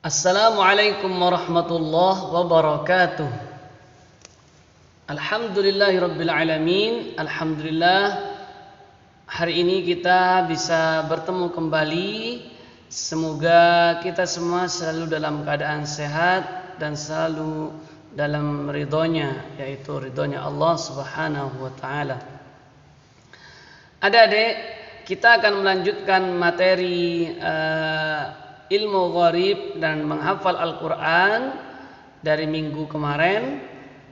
Assalamualaikum warahmatullahi wabarakatuh. Alhamdulillahirabbil alamin. Alhamdulillah hari ini kita bisa bertemu kembali. Semoga kita semua selalu dalam keadaan sehat dan selalu dalam ridhonya, yaitu ridhonya Allah Subhanahu wa taala. Adik-adik, kita akan melanjutkan materi ilmu gharib dan menghafal Al-Quran dari minggu kemarin.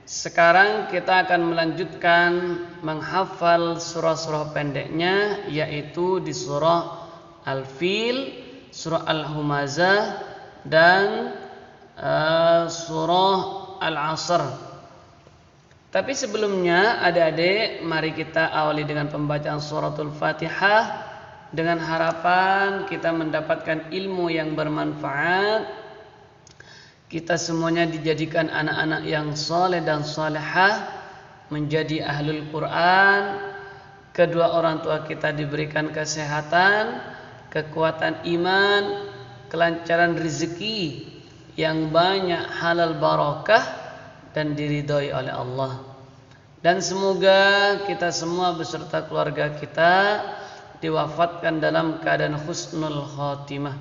Sekarang kita akan melanjutkan menghafal surah-surah pendeknya, yaitu di surah Al-Fil, surah Al-Humazah, dan surah Al-Asr. Tapi sebelumnya adik-adik, mari kita awali dengan pembacaan suratul Fatihah dengan harapan kita mendapatkan ilmu yang bermanfaat. Kita semuanya dijadikan anak-anak yang soleh dan solehah, menjadi ahlul Quran. Kedua orang tua kita diberikan kesehatan, kekuatan iman, kelancaran rezeki yang banyak, halal barakah, dan diridhoi oleh Allah. Dan semoga kita semua beserta keluarga kita diwafatkan dalam keadaan husnul khotimah,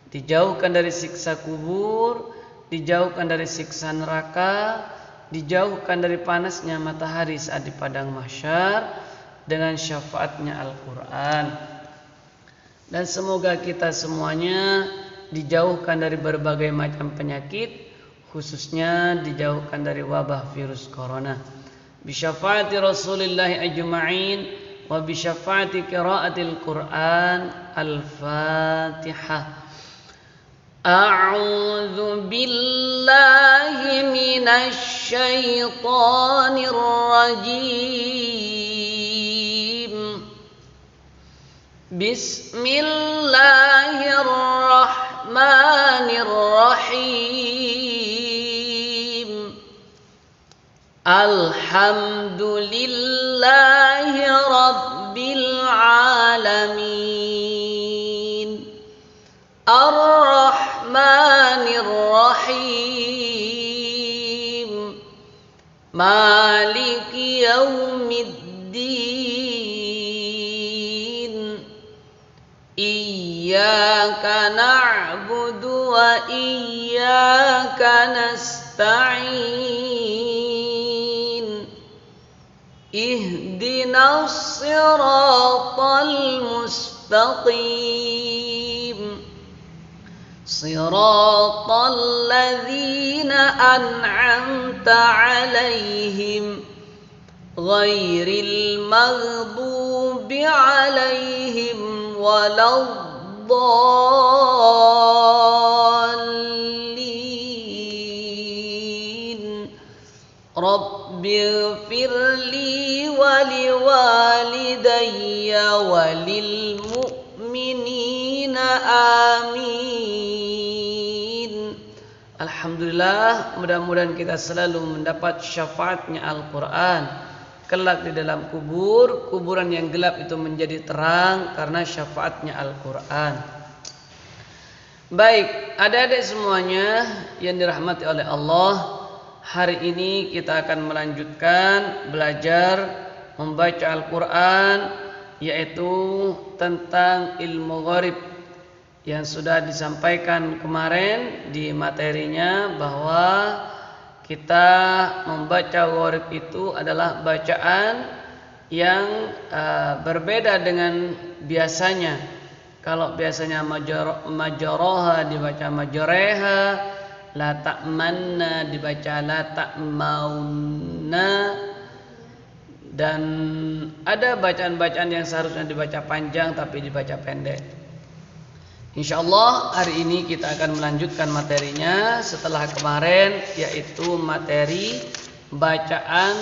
dijauhkan dari siksa kubur, dijauhkan dari siksa neraka, dijauhkan dari panasnya matahari saat di padang mahsyar dengan syafaatnya Al-Quran. Dan semoga kita semuanya dijauhkan dari berbagai macam penyakit, khususnya dijauhkan dari wabah virus corona. Bisyafaati Rasulillah ajma'in wa bisyafaati qiraatil Quran. Al-Fatihah. A'udzu billahi minasy syaithanir rajim. Bismillahirrahmanirrahim. Alhamdulillahi rabbil alamin. Ar-Rahmanir Rahim. Maliki yaumiddin. Iyyaka na'budu wa iyyaka nasta'in. Ihdinas siratal mustaqim. Siratal ladzina an'amta 'alaihim ghairil maghdubi alaihim waladdallin. Rabbighfirli wa liwalidayya walil mu'minina amin. Alhamdulillah, mudah-mudahan kita selalu mendapat syafaatnya Al-Quran. Kelak di dalam kuburan yang gelap itu menjadi terang karena syafaatnya Al-Quran. Baik, adik-adik semuanya yang dirahmati oleh Allah, hari ini kita akan melanjutkan belajar membaca Al-Quran, yaitu tentang ilmu gharib yang sudah disampaikan kemarin di materinya, bahwa kita membaca gharib itu adalah bacaan yang berbeda dengan biasanya. Kalau biasanya majoroha dibaca majoreha, la ta'manna dibaca la ta'maunna, dan ada bacaan-bacaan yang seharusnya dibaca panjang tapi dibaca pendek. InsyaAllah hari ini kita akan melanjutkan materinya setelah kemarin, yaitu materi bacaan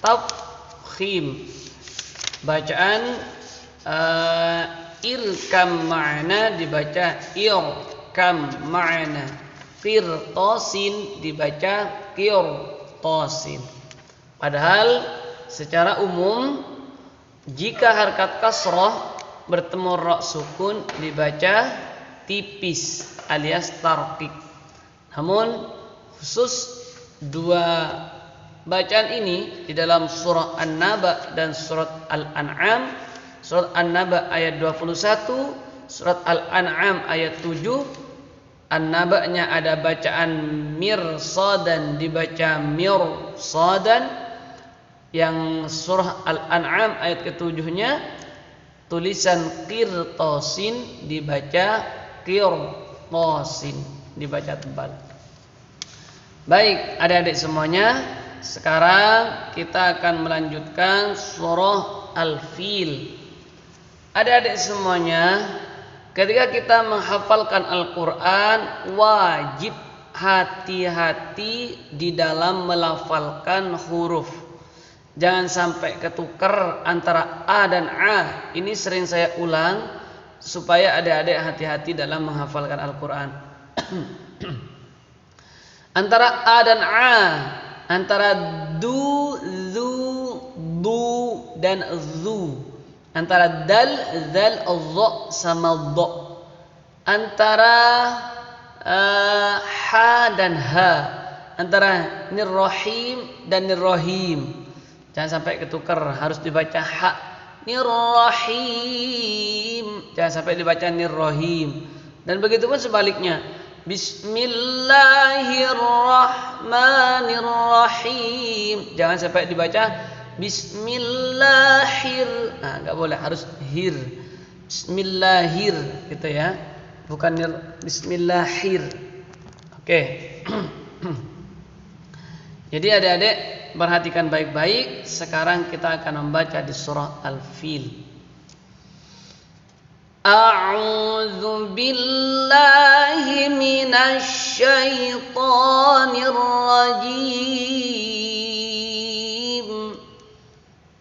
tafkhim. Bacaan irkam ma'na dibaca irkam ma'na. Qirtasin dibaca qirtasin. Padahal secara umum jika harkat kasroh bertemu ra sukun dibaca tipis alias tarqiq. Namun khusus dua bacaan ini di dalam surah An-Naba dan surat Al-An'am. Surat An-Naba ayat 21, surat Al-An'am ayat 7. An-Naba-nya ada bacaan mirsadan, dibaca mirsadan. Yang surah Al-An'am ayat ke-7-nya tulisan qirtasin, dibaca qirtasin, dibaca tebal. Baik, adik-adik semuanya, sekarang kita akan melanjutkan surah Al-Fil. Adik-adik semuanya, ketika kita menghafalkan Al-Quran, wajib hati-hati di dalam melafalkan huruf. Jangan sampai ketukar antara A dan A. Ini sering saya ulang supaya adik-adik hati-hati dalam menghafalkan Al-Quran. Antara A dan A, antara du, zu, du dan zu, antara dal, zal, dha sama dha, antara ha dan ha, antara nirrahim dan nirrahim. Jangan sampai ketukar, harus dibaca ha nirrahim, jangan sampai dibaca nirrahim. Dan begitu pun sebaliknya, Bismillahirrahmanirrahim, jangan sampai dibaca Bismillahir. Nah, enggak boleh, harus hir. Bismillahir gitu ya. Bukan Bismillahir. Oke. Jadi adik-adik perhatikan baik-baik. Sekarang kita akan membaca di surah Al-Fil. A'udzu billahi minasy syaithanir rajim.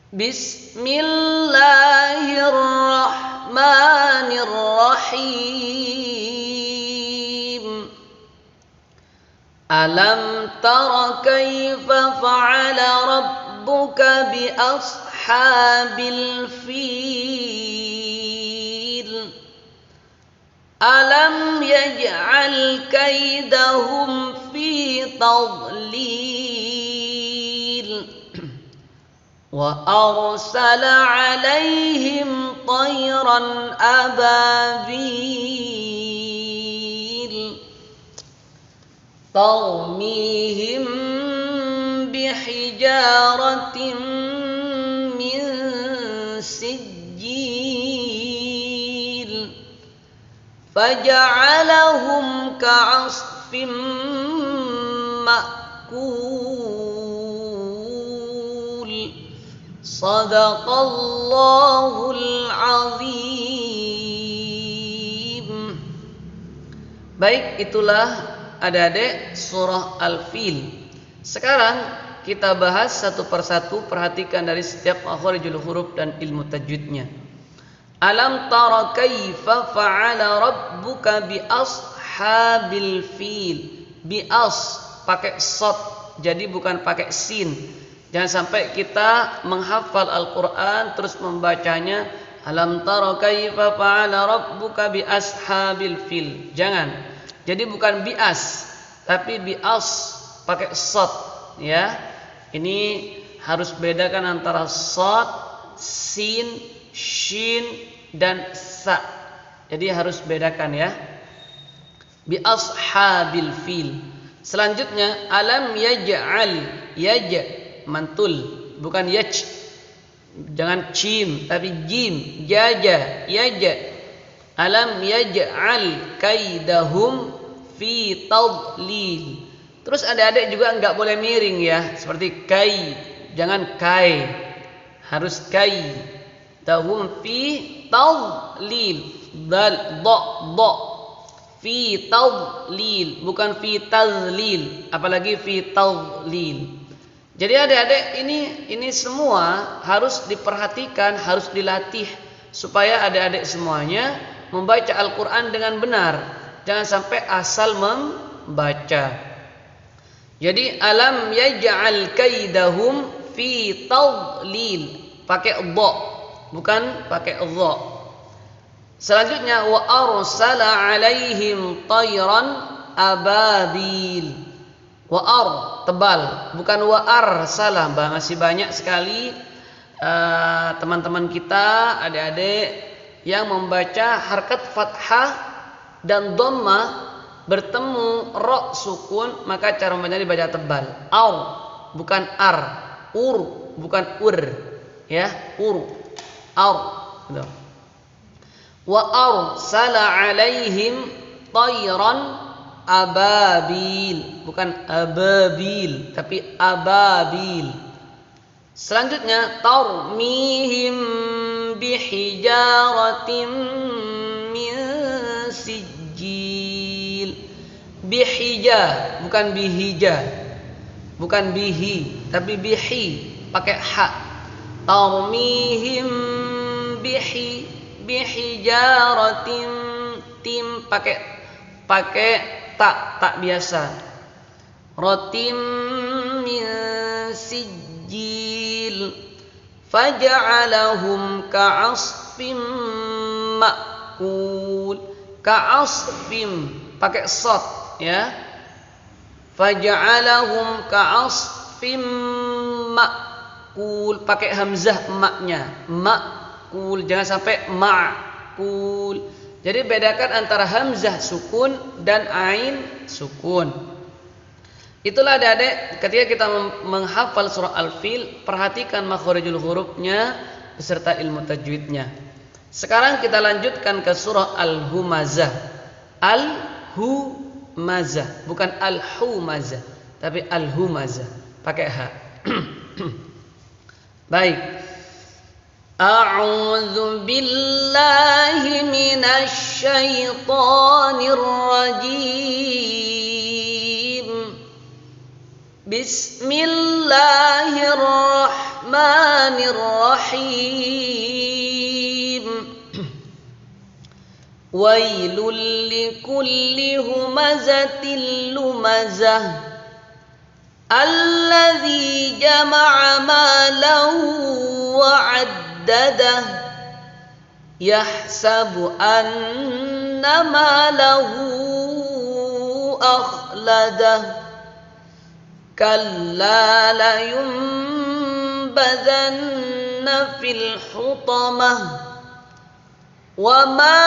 Bismillahirrahmanirrahim. Alam tara kaifa fa'ala rabbuka bi ashabil fil. Alam yaj'al kaidahum fi tadlil. Wa arsala 'alaihim tayran ababil tarmihim bihijaratin min sijil faja'alahum ka'asfin ma'kul. Sadaqallahul azim. Baik, itulah adik-adik surah Al-Fil. Sekarang kita bahas satu persatu, perhatikan dari setiap makharijul huruf dan ilmu tajwidnya. Alam tara kaifa fa'ala rabbuka bi ashabil fil. Bi as pakai shad, jadi bukan pakai sin. Jangan sampai kita menghafal Al-Quran terus membacanya alam tara kaifa fa'ala rabbuka bi ashabil fil. Jangan. Jadi bukan bias, tapi bias pakai shad ya. Ini harus bedakan antara shad, sin, shin dan sa. Jadi harus bedakan ya. Bi ashabil fil. Selanjutnya alam yaj'al, yaj mantul, bukan yaj. Jangan cim tapi jim, jaja, yaja. Alam yaj'al kaidahum fi tadlil. Terus adik-adik juga enggak boleh miring ya, seperti kai, jangan kai, harus kai. Dahum fi tadlil, dal do fi tadlil, bukan fi tadlil, apalagi fi tadlil. Jadi adik-adik ini semua harus diperhatikan, harus dilatih supaya adik-adik semuanya membaca Al-Quran dengan benar. Jangan sampai asal membaca. Jadi alam yaj'al kaidahum fi tadlil, pakai dha, bukan pakai dha. Selanjutnya wa arsala alaihim tayran ababil. Wa ar tebal, bukan wa arsala. Masih banyak sekali teman-teman kita, adik-adik yang membaca harkat fathah dan dhammah bertemu ra sukun, maka cara membacanya dibaca tebal. Ar bukan ar, ur bukan ur, ya, ur, ar. Gitu. Wa arsala alaihim tayran ababil, bukan ababil tapi ababil. Selanjutnya tarmihim bihijaratin min sijil. Bihija bukan bihija, bukan bihi tapi bihi pakai ha. Tarmihim bihijaratin, tim pakai tak biasa. Ratim min sijil faj'alahum ka'asfim ma'kul. Ka'asfim pakai sod, ya. Faj'alahum ka'asfim ma'kul, pakai hamzah maknya. Ma'kul, jangan sampai ma'kul. Jadi bedakan antara hamzah sukun dan ain sukun. Itulah adik-adik ketika kita menghafal surah Al-Fil, perhatikan makharijul hurufnya beserta ilmu tajwidnya. Sekarang kita lanjutkan ke surah Al-Humazah. Al-Humazah, bukan Al-Humazah, tapi Al-Humazah pakai ha. Baik. A'udzu billahi minasy syaithanir rajim. Bismillahirrahmanirrahim. Wailul likulli humazatil lumazah alladzi jama'a malan wa'addadah yahsabu anna malahu akhladah kalla layunbadanna fil hutamah wa ma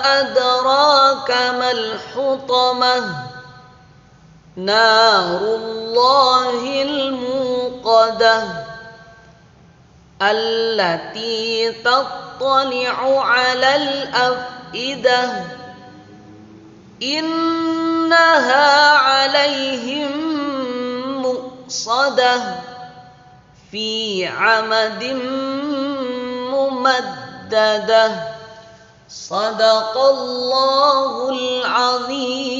adraka mal hutamah narullahil muqadah allati tattali'u 'alal afidah innaha 'alaihim muqsadah fi 'amadin mumaddadah. Shadaqallahul 'azim.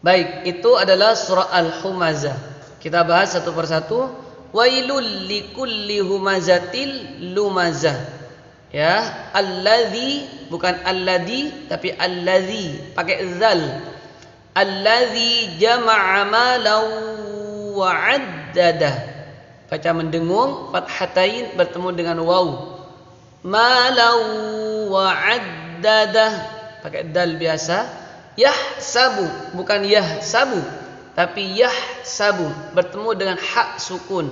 Baik, itu adalah surah Al-Humazah. Kita bahas satu persatu. Wailul likulli humazatil lumazah. Ya, alladzi bukan alladzi tapi alladzi pakai zal. Alladzi jama'a malan wa 'addadah. Baca mendengung, fathatain bertemu dengan waw. Malan wa 'addadah pakai dal biasa. Yahsabu bukan yahsabu tapi yahsabu bertemu dengan hak sukun.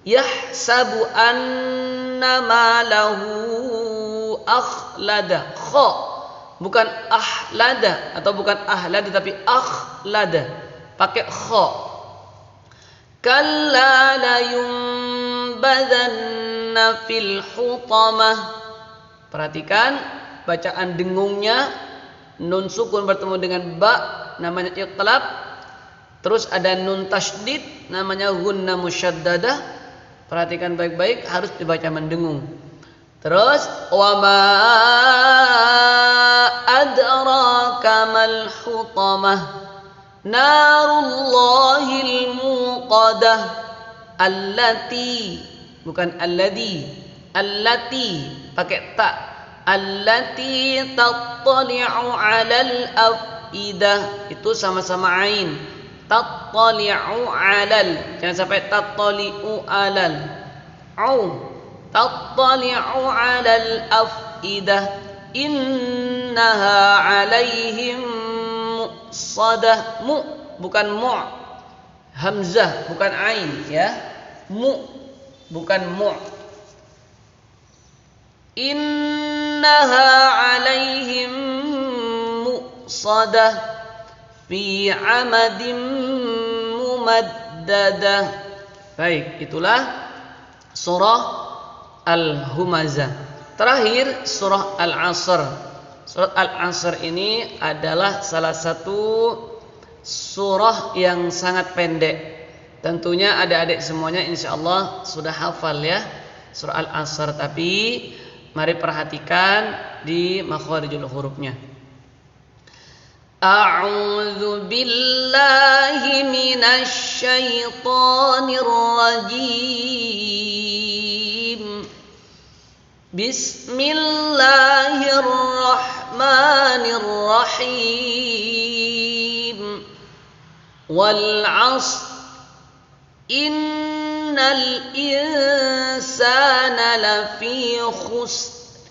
Yahsabu anna malahu akhlada. Kha bukan ahlada atau bukan ahlada tapi akhlada pakai kha. Kalla la yunbadanna fil hutamah. Perhatikan bacaan dengungnya. Nun sukun bertemu dengan ba namanya iqlab. Terus ada nun tasydid namanya gunnah musyaddadah. Perhatikan baik-baik, harus dibaca mendengung. Terus wa ma adraka mal hutamah narullahil muqadah allati bukan alladhi. Allati pakai ta. Allati tattali'u 'alal afidah, itu sama-sama ain. Tattali'u 'alal, jangan sampai tattali'u 'alal. Au tattali'u 'alal afidah innaha 'alaihim mu'sadah. Mu bukan mu, hamzah bukan ain ya, mu bukan mu. Innaha 'alaihim mu'sadah fi 'amadin mumaddadah. Baik, itulah surah Al-Humazah. Terakhir surah Al-Asr. Surat Al-Asr ini adalah salah satu surah yang sangat pendek. Tentunya adik-adik semuanya insyaallah sudah hafal ya surah Al-Asr, tapi mari perhatikan di makharijul hurufnya. A'udzu billahi minasy syaithanir rajim. Bismillahirrahmanirrahim. Wal 'ashr innal insana lafi khusr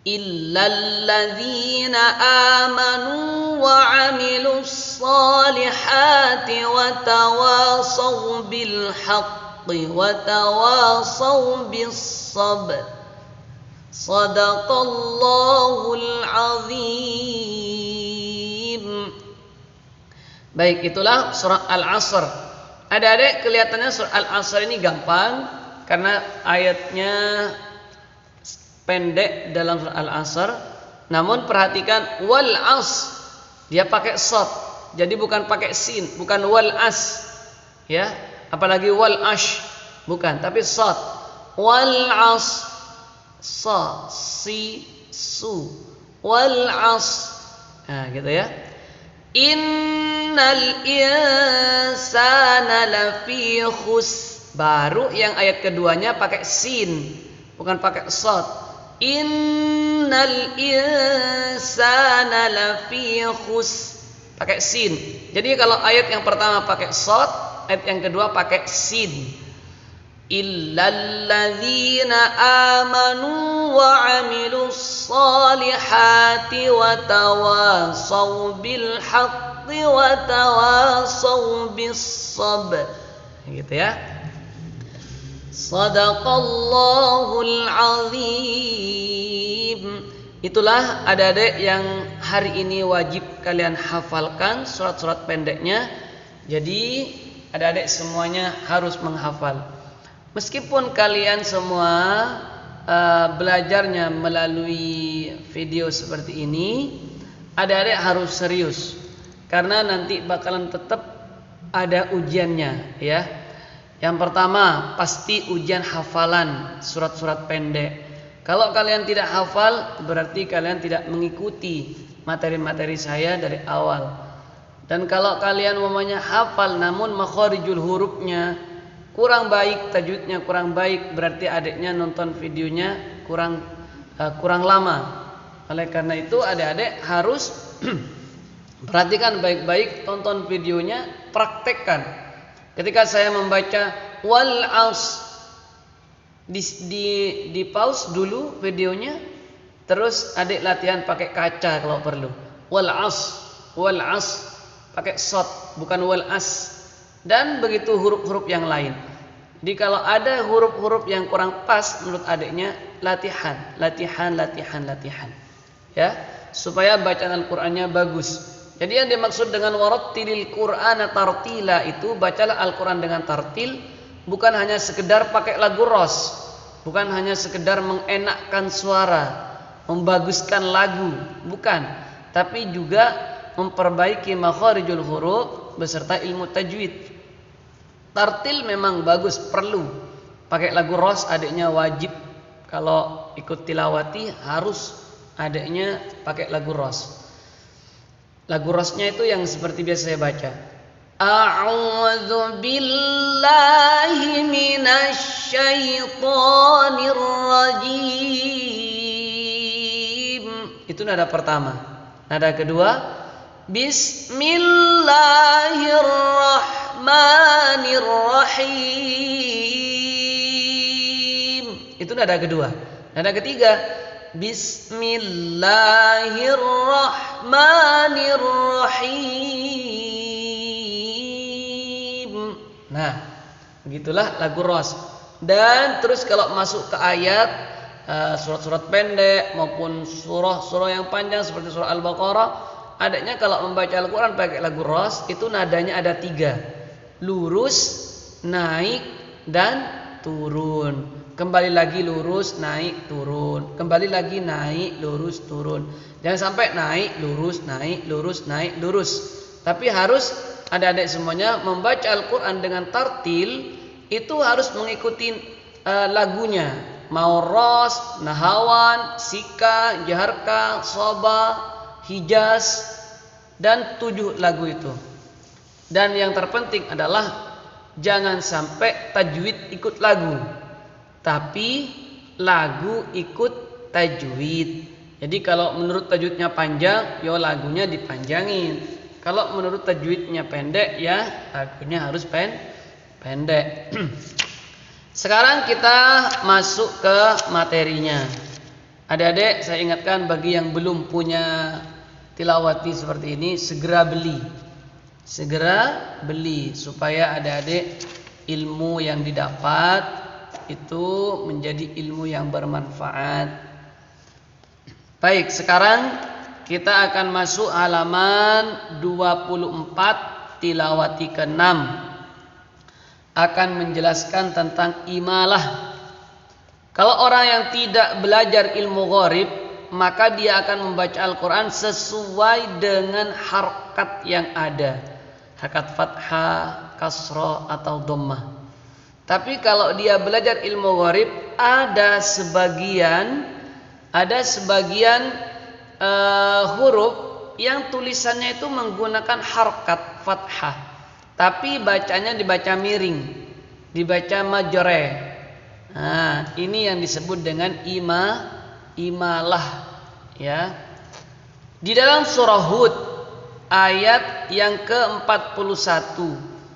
illal ladzina amanu wa 'amilus solihati wa tawasaw bil haqqi wa tawasaw bis sabr. Shadaqallahul azim. Baik, itulah surah Al-Asr. Adik-adik kelihatannya surah Al-Asr ini gampang karena ayatnya pendek dalam surah Al-Asr. Namun perhatikan wal as, dia pakai shad. Jadi bukan pakai sin, bukan wal as. Ya, apalagi wal ash, bukan, tapi shad. Wal as, sa, si, su, wal as. Nah, gitu ya. Innal insana lafi khusr. Baru yang ayat keduanya pakai sin, bukan pakai shad. Innal insana lafi khusr, pakai sin. Jadi kalau ayat yang pertama pakai shad, ayat yang kedua pakai sin. Illal ladzina amanu wa 'amilus solihati wa tawasaw bil haqqi wa tawasaw bis sabr. Gitu ya. Shadaqallahul azim. Itulah adik-adik yang hari ini wajib kalian hafalkan surat-surat pendeknya. Jadi adik-adik semuanya harus menghafal. Meskipun kalian semua belajarnya melalui video seperti ini, adik-adik harus serius karena nanti bakalan tetap ada ujiannya ya. Yang pertama pasti ujian hafalan surat-surat pendek. Kalau kalian tidak hafal berarti kalian tidak mengikuti materi-materi saya dari awal. Dan kalau kalian umumnya hafal namun makharijul hurufnya kurang baik, tajwidnya kurang baik, berarti adiknya nonton videonya kurang lama. Oleh karena itu adik-adik harus perhatikan baik-baik, tonton videonya, praktekkan. Ketika saya membaca wal as, di pause dulu videonya, terus adik latihan pakai kaca kalau perlu. Wal as pakai shad, bukan wal as. Dan begitu huruf-huruf yang lain. Jadi kalau ada huruf-huruf yang kurang pas menurut adiknya, latihan. Ya, supaya bacaan Al-Qur'annya bagus. Jadi yang dimaksud dengan warattilil Qur'ana tartila itu bacalah Al-Qur'an dengan tartil, bukan hanya sekedar pakai lagu ros, bukan hanya sekedar mengenakkan suara, membaguskan lagu, bukan, tapi juga memperbaiki makharijul huruf beserta ilmu tajwid. Tartil memang bagus, perlu. Pakai lagu ros adiknya wajib. Kalau ikut tilawati harus adiknya pakai lagu ros. Lagu rosnya itu yang seperti biasa saya baca. A'udzu billahi minasy syaithanir rajim. Itu nada pertama. Nada kedua Bismillahirrahmanirrahim. itu nada kedua. Nada ketiga, Bismillahirrahmanirrahim. Nah, begitulah lagu ros. Dan terus kalau masuk ke ayat surat-surat pendek maupun surah-surah yang panjang seperti surah Al-Baqarah, adanya kalau membaca Al-Quran pakai lagu ros itu nadanya ada 3, lurus, naik, dan turun. Kembali lagi lurus, naik, turun. Kembali lagi naik, lurus, turun. Jangan sampai naik, lurus, naik, lurus, naik, lurus. Tapi harus adik-adik semuanya membaca Al-Quran dengan tartil, itu harus mengikuti lagunya. Mau ros, nahawan, sika, jaharka, soba, hijaz, dan 7 lagu itu. Dan yang terpenting adalah jangan sampai tajwid ikut lagu, tapi lagu ikut tajwid. Jadi kalau menurut tajwidnya panjang, ya lagunya dipanjangin. Kalau menurut tajwidnya pendek, ya lagunya harus pendek. Sekarang kita masuk ke materinya. Adik-adik, saya ingatkan bagi yang belum punya tilawati seperti ini, segera beli supaya adik-adik ilmu yang didapat itu menjadi ilmu yang bermanfaat. Baik, sekarang kita akan masuk halaman 24 tilawati ke-6. Akan menjelaskan tentang imalah. Kalau orang yang tidak belajar ilmu gharib, maka dia akan membaca Al-Quran sesuai dengan harkat yang ada, harkat fathah, kasrah, atau dhammah. Tapi kalau dia belajar ilmu gharib, ada sebagian huruf yang tulisannya itu menggunakan harkat fathah, tapi bacanya dibaca miring, dibaca majreh. Nah, ini yang disebut dengan imalah, ya. Di dalam surah Hud ayat yang ke-41.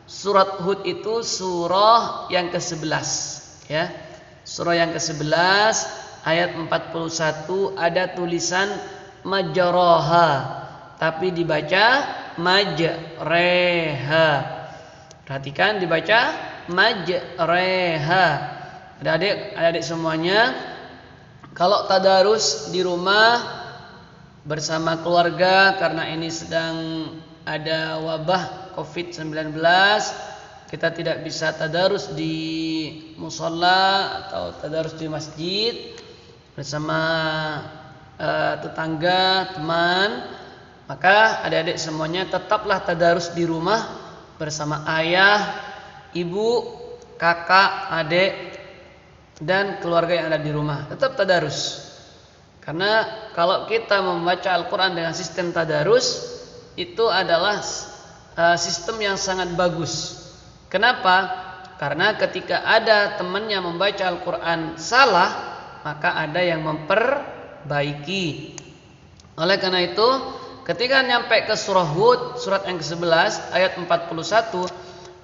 Surat Hud itu surah yang ke-11, ya. Surah yang ke-11 ayat 41 ada tulisan majroha, tapi dibaca majreha. Perhatikan, dibaca majreha. Adik-adik semuanya, kalau tadarus di rumah bersama keluarga, karena ini sedang ada wabah COVID-19, kita tidak bisa tadarus di musola atau tadarus di masjid bersama tetangga, teman, maka adik-adik semuanya tetaplah tadarus di rumah bersama ayah, ibu, kakak, adik, dan keluarga yang ada di rumah. Tetap tadarus. Karena kalau kita membaca Al-Quran dengan sistem tadarus, itu adalah sistem yang sangat bagus. Kenapa? Karena ketika ada temannya membaca Al-Quran salah, maka ada yang memperbaiki. Oleh karena itu, ketika nyampe ke surah Hud, surat yang ke-11 ayat 41,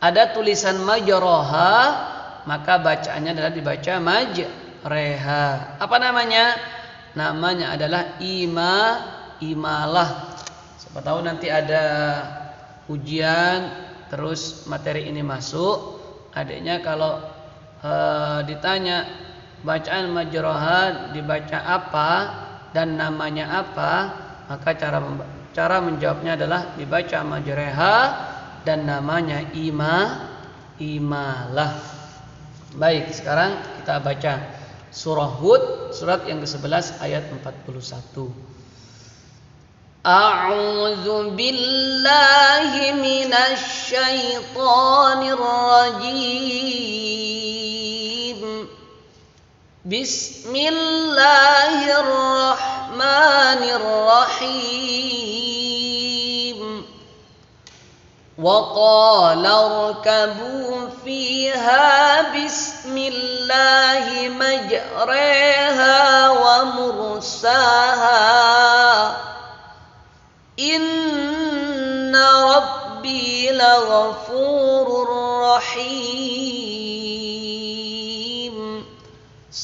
ada tulisan majroha, maka bacaannya adalah dibaca majreha. Apa namanya? Namanya adalah imalah. Siapa tahu nanti ada ujian, terus materi ini masuk, adiknya kalau ditanya bacaan majroha dibaca apa dan namanya apa, maka cara menjawabnya adalah dibaca majreha dan namanya imalah. Baik, sekarang kita baca surah Hud, surat yang ke-11 ayat 41. A'udzu billahi minasy syaithanir rajim. Bismillahirrahmanirrahim. Wa qala irkabu fiha bismillahi majreha wa mursaha inna rabbi laghafurur rahim.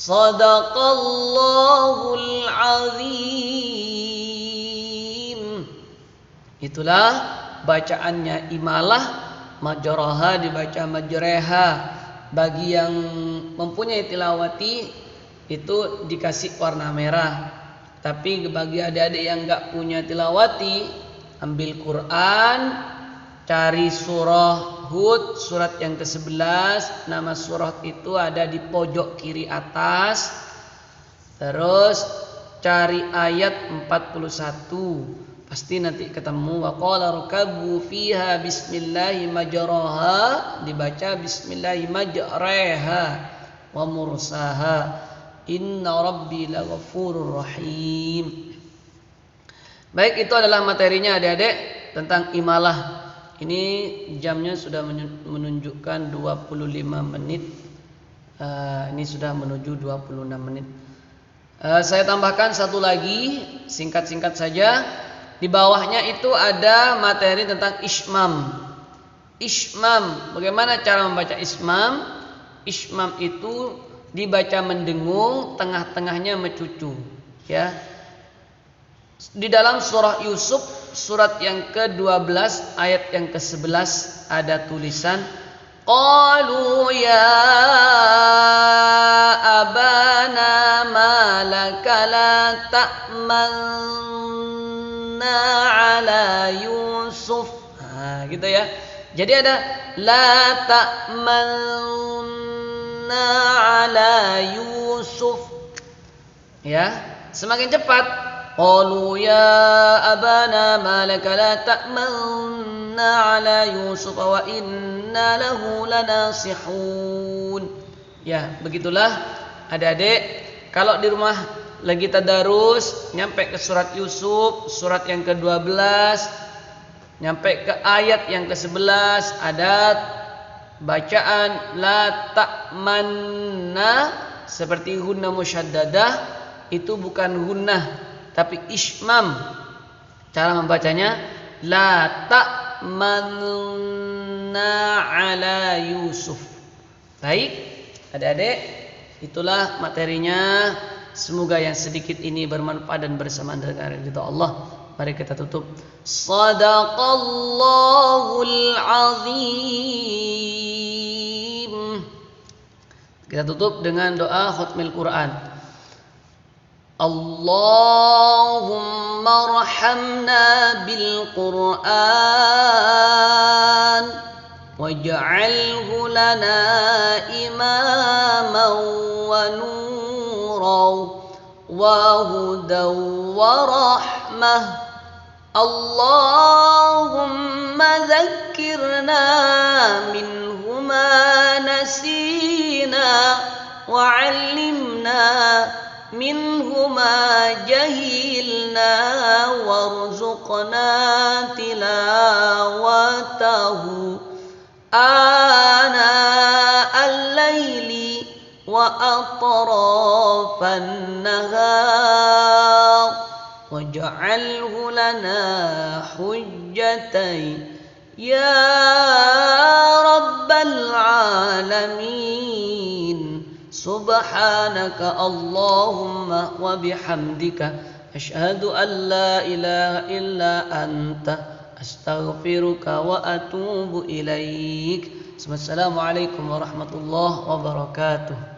Sadaqallahul azim. Itulah bacaannya imalah, majraha dibaca majreha. Bagi yang mempunyai tilawati itu dikasih warna merah. Tapi bagi adik-adik yang enggak punya tilawati, ambil Quran, cari surah Hud, surat yang ke-11. Nama surah itu ada di pojok kiri atas. Terus cari ayat 41. Pasti nanti ketemu. Wa qala rakabu fiha bismillahi majraha, dibaca bismillahi majraha wa mursaha. Inna rabbi laghafurur rahim. Baik, itu adalah materinya adik-adik tentang imalah. Ini jamnya sudah menunjukkan 25 menit. Ini sudah menuju 26 menit. Saya tambahkan satu lagi, singkat-singkat saja. Di bawahnya itu ada materi tentang ismam. Ismam, bagaimana cara membaca ismam? Ismam itu dibaca mendengung, tengah-tengahnya mencucu. Ya. Di dalam surah Yusuf, surat yang ke-12 ayat yang ke-11 ada tulisan qalu ya abana ma laka la ta'manna ala Yusuf. Gitu ya. Jadi ada la ta'manna ala Yusuf. Ya, semakin cepat. Qalu ya abana ma laka la ta'manna ala Yusuf wa inna lahu lanasihun. Ya, begitulah adik-adik. Kalau di rumah lagi tadarus, nyampe ke surat Yusuf, surat yang ke-12, nyampe ke ayat yang ke-11, ada bacaan la ta'manna seperti gunnah musyaddadah, itu bukan gunnah tapi ismam. Cara membacanya la ta'manna ala Yusuf. Baik, adik-adik, itulah materinya. Semoga yang sedikit ini bermanfaat dan bersamaan dengan ridha Allah. Mari kita tutup. Sadaqallahul azim. Kita tutup dengan doa khatmil Quran. Allahumma arhamna bil Quran waj'alhu lana imaman wa nuran wa hudan wa rahmah. Allahumma dhakkirna minhu ma nasina wa 'allimna minhu ma jahilna warzuqna tilawatahu ana al-laili wa atrafan nahar waj'alhu lana hujjatan ya rabbal alamin. Subhanaka Allahumma wa bihamdika asyhadu an la ilaha illa anta astaghfiruka wa atubu ilaik. Assalamualaikum warahmatullahi wabarakatuh.